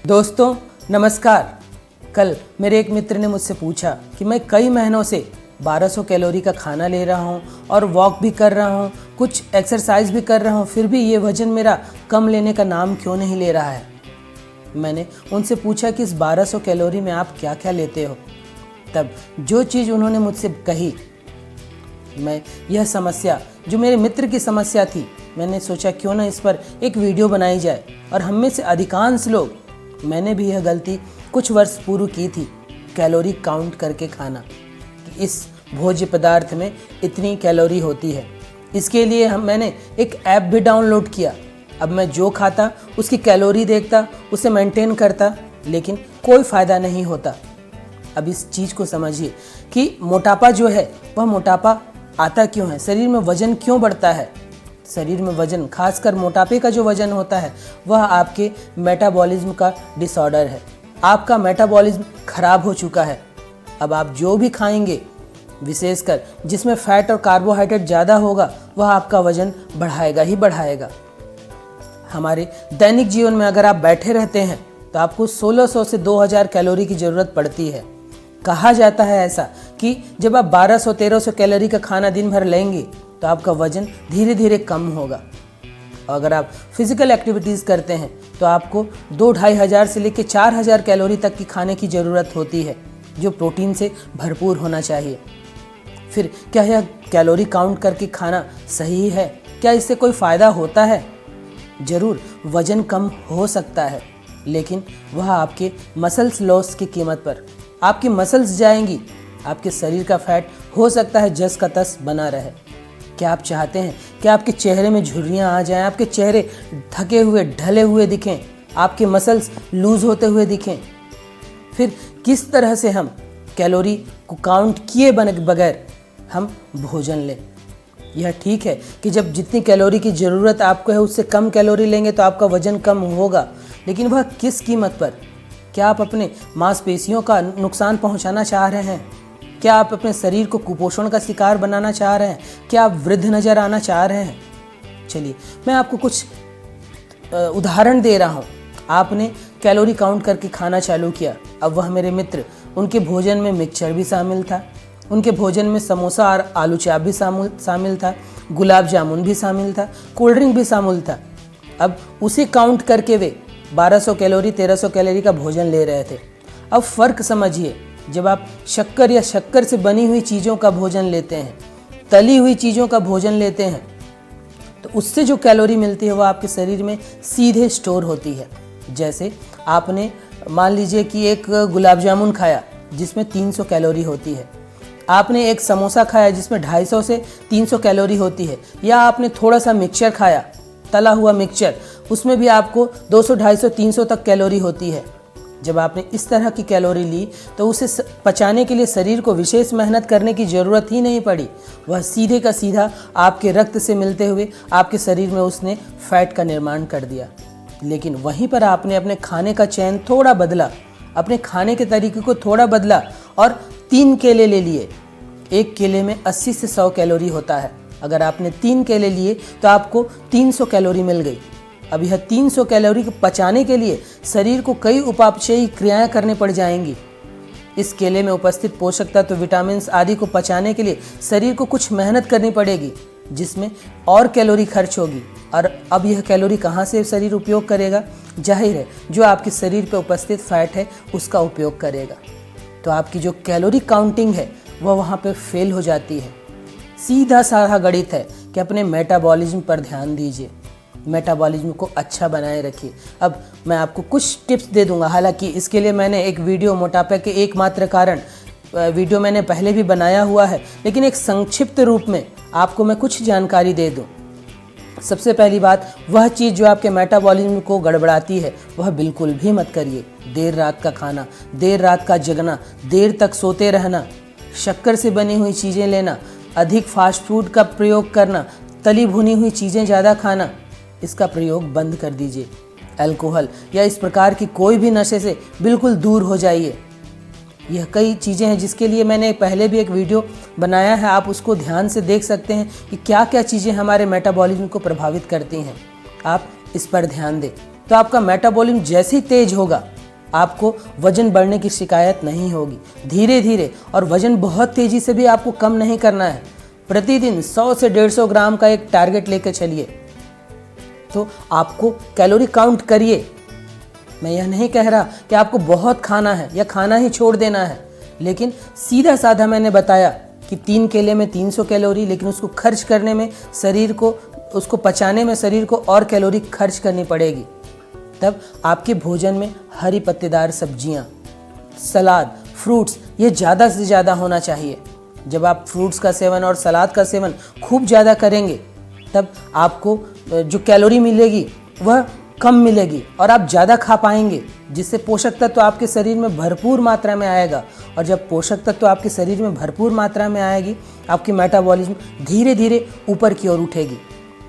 दोस्तों नमस्कार। कल मेरे एक मित्र ने मुझसे पूछा कि मैं कई महीनों से 1200 कैलोरी का खाना ले रहा हूं और वॉक भी कर रहा हूं, कुछ एक्सरसाइज भी कर रहा हूं, फिर भी ये वज़न मेरा कम लेने का नाम क्यों नहीं ले रहा है। मैंने उनसे पूछा कि इस 1200 कैलोरी में आप क्या क्या लेते हो। तब जो चीज़ उन्होंने मुझसे कही, मैं यह समस्या जो मेरे मित्र की समस्या थी, मैंने सोचा क्यों ना इस पर एक वीडियो बनाई जाए। और हम में से अधिकांश लोग, मैंने भी यह गलती कुछ वर्ष पूर्व की थी, कैलोरी काउंट करके खाना कि इस भोज्य पदार्थ में इतनी कैलोरी होती है। इसके लिए मैंने एक ऐप भी डाउनलोड किया। अब मैं जो खाता उसकी कैलोरी देखता, उसे मेंटेन करता, लेकिन कोई फ़ायदा नहीं होता। अब इस चीज़ को समझिए कि मोटापा जो है वह मोटापा आता क्यों है, शरीर में वज़न क्यों बढ़ता है। शरीर में वज़न, खासकर मोटापे का जो वज़न होता है, वह आपके मेटाबॉलिज्म का डिसऑर्डर है। आपका मेटाबॉलिज्म खराब हो चुका है। अब आप जो भी खाएंगे, विशेषकर जिसमें फैट और कार्बोहाइड्रेट ज़्यादा होगा, वह आपका वज़न बढ़ाएगा ही बढ़ाएगा। हमारे दैनिक जीवन में अगर आप बैठे रहते हैं तो आपको 1600 से 2000 कैलोरी की ज़रूरत पड़ती है। कहा जाता है ऐसा कि जब आप 1200-1300 कैलोरी का खाना दिन भर लेंगे तो आपका वज़न धीरे धीरे कम होगा। अगर आप फिजिकल एक्टिविटीज़ करते हैं तो आपको 2-2500 से लेकर 4000 कैलोरी तक की खाने की ज़रूरत होती है, जो प्रोटीन से भरपूर होना चाहिए। फिर क्या यह कैलोरी काउंट करके खाना सही है? क्या इससे कोई फ़ायदा होता है? ज़रूर, वज़न कम हो सकता है, लेकिन वह आपके मसल्स लॉस की कीमत पर। आपकी मसल्स जाएंगी, आपके शरीर का फैट हो सकता है जस का तस बना रहे। क्या आप चाहते हैं कि आपके चेहरे में झुर्रियाँ आ जाएं, आपके चेहरे थके हुए ढले हुए दिखें, आपके मसल्स लूज होते हुए दिखें? फिर किस तरह से हम कैलोरी को काउंट किए बगैर हम भोजन लें? यह ठीक है कि जब जितनी कैलोरी की ज़रूरत आपको है उससे कम कैलोरी लेंगे तो आपका वज़न कम होगा, लेकिन वह किस कीमत पर? क्या आप अपने मांसपेशियों का नुकसान पहुंचाना चाह रहे हैं? क्या आप अपने शरीर को कुपोषण का शिकार बनाना चाह रहे हैं? क्या आप वृद्ध नज़र आना चाह रहे हैं? चलिए मैं आपको कुछ उदाहरण दे रहा हूँ। आपने कैलोरी काउंट करके खाना चालू किया। अब वह मेरे मित्र, उनके भोजन में मिक्सचर भी शामिल था, उनके भोजन में समोसा और आलू चाप भी शामिल था, गुलाब जामुन भी शामिल था, कोल्ड ड्रिंक भी शामिल था। अब उसे काउंट करके वे 1200 कैलोरी 1300 कैलोरी का भोजन ले रहे थे। अब फ़र्क समझिए, जब आप शक्कर या शक्कर से बनी हुई चीज़ों का भोजन लेते हैं, तली हुई चीज़ों का भोजन लेते हैं, तो उससे जो कैलोरी मिलती है वह आपके शरीर में सीधे स्टोर होती है। जैसे आपने मान लीजिए कि एक गुलाब जामुन खाया जिसमें 300 कैलोरी होती है, आपने एक समोसा खाया जिसमें 250 से 300 कैलोरी होती है, या आपने थोड़ा सा मिक्सचर खाया, तला हुआ मिक्सचर, उसमें भी आपको 200, 250, 300 तक कैलोरी होती है। जब आपने इस तरह की कैलोरी ली तो उसे पचाने के लिए शरीर को विशेष मेहनत करने की ज़रूरत ही नहीं पड़ी। वह सीधे का सीधा आपके रक्त से मिलते हुए आपके शरीर में उसने फैट का निर्माण कर दिया। लेकिन वहीं पर आपने अपने खाने का चयन थोड़ा बदला, अपने खाने के तरीके को थोड़ा बदला और 3 केले ले लिए। एक केले में 80 से 100 कैलोरी होता है। अगर आपने 3 केले लिए तो आपको 300 कैलोरी मिल गई। अब यह 300 कैलोरी को पचाने के लिए शरीर को कई उपापचयी क्रियाएं करने पड़ जाएंगी। इस केले में उपस्थित पोषक तत्व, विटामिन आदि को पचाने के लिए शरीर को कुछ मेहनत करनी पड़ेगी, जिसमें और कैलोरी खर्च होगी। और अब यह कैलोरी कहाँ से शरीर उपयोग करेगा? जाहिर है जो आपके शरीर पर उपस्थित फैट है उसका उपयोग करेगा। तो आपकी जो कैलोरी काउंटिंग है वह वहाँ पर फेल हो जाती है। सीधा साधा गणित है कि अपने मेटाबॉलिज्म पर ध्यान दीजिए, मेटाबॉलिज्म को अच्छा बनाए रखिए। अब मैं आपको कुछ टिप्स दे दूंगा। हालांकि इसके लिए मैंने एक वीडियो, मोटापे के एकमात्र कारण वीडियो मैंने पहले भी बनाया हुआ है, लेकिन एक संक्षिप्त रूप में आपको मैं कुछ जानकारी दे दूं। सबसे पहली बात, वह चीज़ जो आपके मेटाबॉलिज्म को गड़बड़ाती है वह बिल्कुल भी मत करिए। देर रात का खाना, देर रात का जगना, देर तक सोते रहना, शक्कर से बनी हुई चीज़ें लेना, अधिक फास्ट फूड का प्रयोग करना, तली भुनी हुई चीज़ें ज़्यादा खाना, इसका प्रयोग बंद कर दीजिए। अल्कोहल या इस प्रकार की कोई भी नशे से बिल्कुल दूर हो जाइए। यह कई चीज़ें हैं जिसके लिए मैंने पहले भी एक वीडियो बनाया है, आप उसको ध्यान से देख सकते हैं कि क्या क्या चीज़ें हमारे मेटाबॉलिज्म को प्रभावित करती हैं। आप इस पर ध्यान दें तो आपका मेटाबॉलिज्म जैसे ही तेज होगा आपको वजन बढ़ने की शिकायत नहीं होगी। धीरे धीरे और वजन बहुत तेज़ी से भी आपको कम नहीं करना है। प्रतिदिन 100 से 150 ग्राम का एक टारगेट लेकर चलिए। तो आपको कैलोरी काउंट करिए। मैं यह नहीं कह रहा कि आपको बहुत खाना है या खाना ही छोड़ देना है, लेकिन सीधा साधा मैंने बताया कि 3 केले में 300 कैलोरी, लेकिन उसको खर्च करने में शरीर को, उसको पचाने में शरीर को और कैलोरी खर्च करनी पड़ेगी। तब आपके भोजन में हरी पत्तेदार सब्जियां, सलाद, फ्रूट्स ये ज़्यादा से ज़्यादा होना चाहिए। जब आप फ्रूट्स का सेवन और सलाद का सेवन खूब ज़्यादा करेंगे तब आपको जो कैलोरी मिलेगी वह कम मिलेगी और आप ज़्यादा खा पाएंगे, जिससे पोषक तत्व आपके शरीर में भरपूर मात्रा में आएगा। और जब पोषक तत्व आपके शरीर में भरपूर मात्रा में आएगी, आपकी मेटाबॉलिज्म धीरे धीरे ऊपर की ओर उठेगी।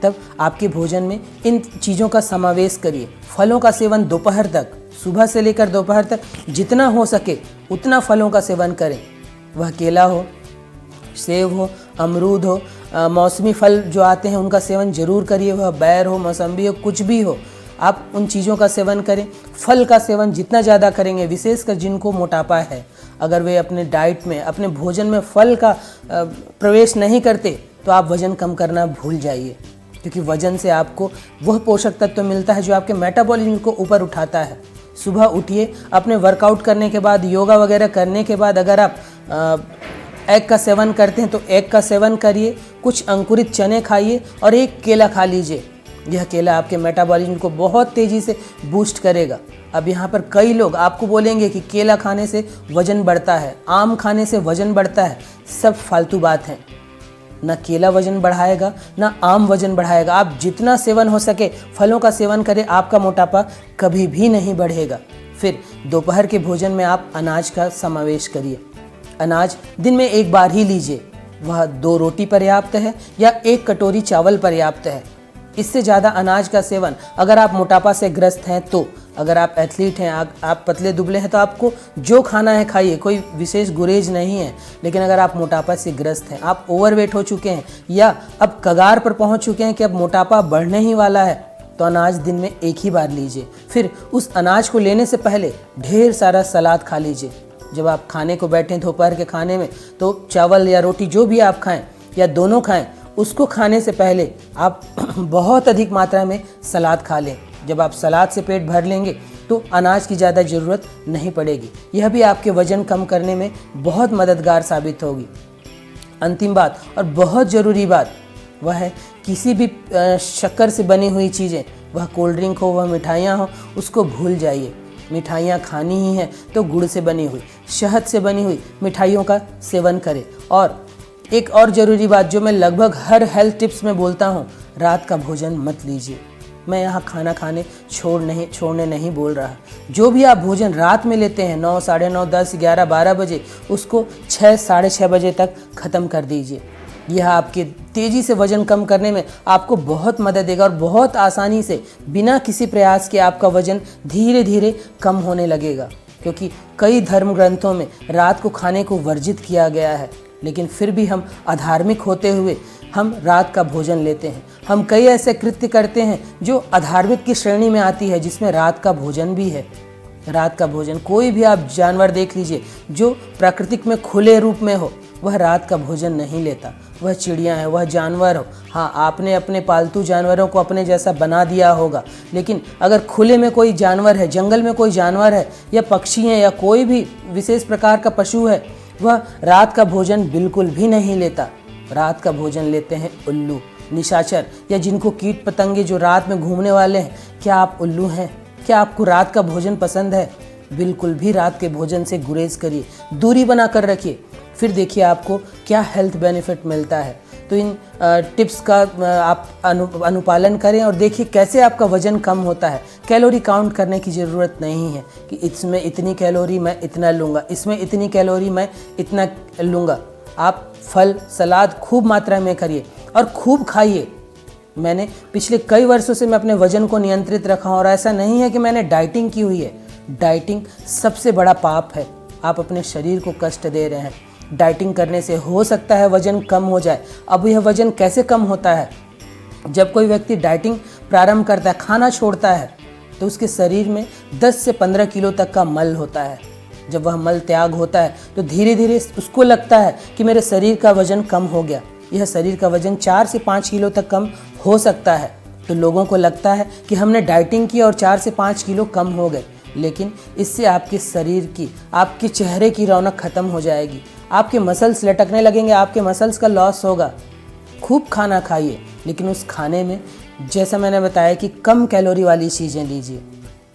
तब आपके भोजन में इन चीज़ों का समावेश करिए। फलों का सेवन दोपहर तक, सुबह से लेकर दोपहर तक जितना हो सके उतना फलों का सेवन करें। वह केला हो, सेब हो, अमरूद हो, मौसमी फल जो आते हैं उनका सेवन जरूर करिए। वह बैर हो, मौसम्बी हो, कुछ भी हो, आप उन चीज़ों का सेवन करें। फल का सेवन जितना ज़्यादा करेंगे, विशेषकर जिनको मोटापा है, अगर वे अपने डाइट में, अपने भोजन में फल का प्रवेश नहीं करते तो आप वज़न कम करना भूल जाइए, क्योंकि वज़न से आपको वह पोषक तत्व मिलता है जो आपके मेटाबॉलिज्म को ऊपर उठाता है। सुबह उठिए, अपने वर्कआउट करने के बाद, योगा वगैरह करने के बाद अगर आप एग का सेवन करते हैं तो एग का सेवन करिए, कुछ अंकुरित चने खाइए और एक केला खा लीजिए। यह केला आपके मेटाबॉलिज्म को बहुत तेज़ी से बूस्ट करेगा। अब यहाँ पर कई लोग आपको बोलेंगे कि केला खाने से वज़न बढ़ता है, आम खाने से वज़न बढ़ता है। सब फालतू बात है। ना केला वज़न बढ़ाएगा, ना आम वज़न बढ़ाएगा। आप जितना सेवन हो सके फलों का सेवन करें, आपका मोटापा कभी भी नहीं बढ़ेगा। फिर दोपहर के भोजन में आप अनाज का समावेश करिए। अनाज दिन में एक बार ही लीजिए। वह 2 रोटी पर्याप्त है या 1 कटोरी चावल पर्याप्त है। इससे ज़्यादा अनाज का सेवन, अगर आप मोटापा से ग्रस्त हैं तो, अगर आप एथलीट हैं, आप पतले दुबले हैं तो आपको जो खाना है खाइए, कोई विशेष गुरेज नहीं है। लेकिन अगर आप मोटापा से ग्रस्त हैं, आप ओवरवेट हो चुके हैं या अब कगार पर पहुंच चुके हैं कि अब मोटापा बढ़ने ही वाला है, तो अनाज दिन में एक ही बार लीजिए। फिर उस अनाज को लेने से पहले ढेर सारा सलाद खा लीजिए। जब आप खाने को बैठें दोपहर के खाने में, तो चावल या रोटी जो भी आप खाएं या दोनों खाएं, उसको खाने से पहले आप बहुत अधिक मात्रा में सलाद खा लें। जब आप सलाद से पेट भर लेंगे तो अनाज की ज़्यादा ज़रूरत नहीं पड़ेगी। यह भी आपके वज़न कम करने में बहुत मददगार साबित होगी। अंतिम बात और बहुत ज़रूरी बात वह है, किसी भी शक्कर से बनी हुई चीज़ें, वह कोल्ड ड्रिंक हो, वह मिठाइयाँ हो, उसको भूल जाइए। मिठाइयाँ खानी ही हैं तो गुड़ से बनी हुई, शहद से बनी हुई मिठाइयों का सेवन करें। और एक और ज़रूरी बात जो मैं लगभग हर हेल्थ टिप्स में बोलता हूँ, रात का भोजन मत लीजिए। मैं यहाँ खाना खाने छोड़ने नहीं बोल रहा। जो भी आप भोजन रात में लेते हैं 9, साढ़े 9, 10, 11, 12 बजे, उसको 6, साढ़े 6 बजे तक ख़त्म कर दीजिए। यह आपके तेज़ी से वज़न कम करने में आपको बहुत मदद देगा और बहुत आसानी से, बिना किसी प्रयास के आपका वज़न धीरे धीरे कम होने लगेगा। क्योंकि कई धर्म ग्रंथों में रात को खाने को वर्जित किया गया है, लेकिन फिर भी हम अधार्मिक होते हुए हम रात का भोजन लेते हैं। हम कई ऐसे कृत्य करते हैं जो अधार्मिक की श्रेणी में आती है, जिसमें रात का भोजन भी है। रात का भोजन, कोई भी आप जानवर देख लीजिए जो प्राकृतिक में खुले रूप में हो, वह रात का भोजन नहीं लेता। वह चिड़ियाँ हैं, वह जानवर हो। हाँ, आपने अपने पालतू जानवरों को अपने जैसा बना दिया होगा, लेकिन अगर खुले में कोई जानवर है, जंगल में कोई जानवर है, या पक्षी हैं, या कोई भी विशेष प्रकार का पशु है, वह रात का भोजन बिल्कुल भी नहीं लेता। रात का भोजन लेते हैं उल्लू, निशाचर, या जिनको कीट पतंगे जो रात में घूमने वाले हैं। क्या आप उल्लू हैं? क्या आपको रात का भोजन पसंद है? बिल्कुल भी रात के भोजन से गुरेज करिए, दूरी बना कर रखिए। फिर देखिए आपको क्या हेल्थ बेनिफिट मिलता है। तो इन टिप्स का आप अनुपालन करें और देखिए कैसे आपका वज़न कम होता है। कैलोरी काउंट करने की ज़रूरत नहीं है कि इसमें इतनी कैलोरी मैं इतना लूँगा, इसमें इतनी कैलोरी मैं इतना लूँगा। आप फल, सलाद खूब मात्रा में करिए और खूब खाइए। मैंने पिछले कई वर्षों से मैं अपने वज़न को नियंत्रित रखा हूँ और ऐसा नहीं है कि मैंने डाइटिंग की हुई है। डाइटिंग सबसे बड़ा पाप है। आप अपने शरीर को कष्ट दे रहे हैं। डाइटिंग करने से हो सकता है वज़न कम हो जाए। अब यह वज़न कैसे कम होता है? जब कोई व्यक्ति डाइटिंग प्रारंभ करता है, खाना छोड़ता है, तो उसके शरीर में 10 से 15 किलो तक का मल होता है। जब वह मल त्याग होता है तो धीरे धीरे उसको लगता है कि मेरे शरीर का वजन कम हो गया। यह शरीर का वजन 4 से 5 किलो तक कम हो सकता है। तो लोगों को लगता है कि हमने डाइटिंग की और 4 से 5 किलो कम हो गए, लेकिन इससे आपके शरीर की, आपके चेहरे की रौनक खत्म हो जाएगी। आपके मसल्स लटकने लगेंगे, आपके मसल्स का लॉस होगा। खूब खाना खाइए, लेकिन उस खाने में जैसा मैंने बताया कि कम कैलोरी वाली चीज़ें लीजिए,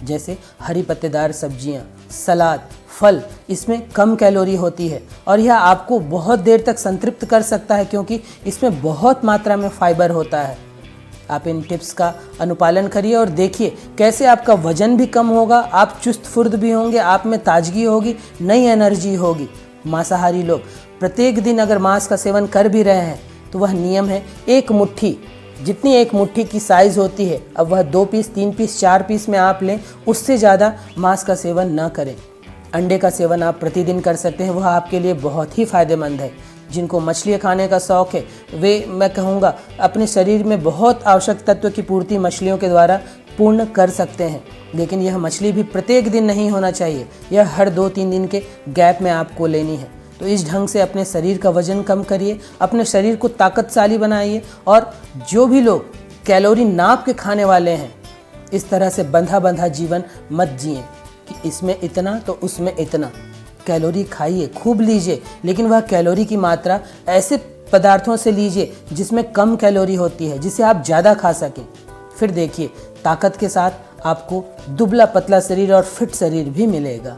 जैसे हरी पत्तेदार सब्जियां, सलाद, फल। इसमें कम कैलोरी होती है और यह आपको बहुत देर तक संतृप्त कर सकता है, क्योंकि इसमें बहुत मात्रा में फाइबर होता है। आप इन टिप्स का अनुपालन करिए और देखिए कैसे आपका वजन भी कम होगा, आप चुस्त फुर्द भी होंगे, आप में ताजगी होगी, नई एनर्जी होगी। मांसाहारी लोग प्रत्येक दिन अगर मांस का सेवन कर भी रहे हैं तो वह नियम है, एक मुट्ठी, जितनी एक मुट्ठी की साइज़ होती है, अब वह 2 पीस, 3 पीस, 4 पीस में आप लें, उससे ज़्यादा मांस का सेवन न करें। अंडे का सेवन आप प्रतिदिन कर सकते हैं, वह आपके लिए बहुत ही फ़ायदेमंद है। जिनको मछली खाने का शौक़ है वे, मैं कहूँगा, अपने शरीर में बहुत आवश्यक तत्व की पूर्ति मछलियों के द्वारा पूर्ण कर सकते हैं। लेकिन यह मछली भी प्रत्येक दिन नहीं होना चाहिए, यह हर 2-3 दिन के गैप में आपको लेनी है। तो इस ढंग से अपने शरीर का वजन कम करिए, अपने शरीर को ताकतशाली बनाइए। और जो भी लोग कैलोरी नाप के खाने वाले हैं, इस तरह से बंधा बंधा जीवन मत जिए कि इसमें इतना तो उसमें इतना। कैलोरी खाइए, खूब लीजिए, लेकिन वह कैलोरी की मात्रा ऐसे पदार्थों से लीजिए जिसमें कम कैलोरी होती है, जिसे आप ज़्यादा खा सकें। फिर देखिए ताकत के साथ आपको दुबला पतला शरीर और फिट शरीर भी मिलेगा।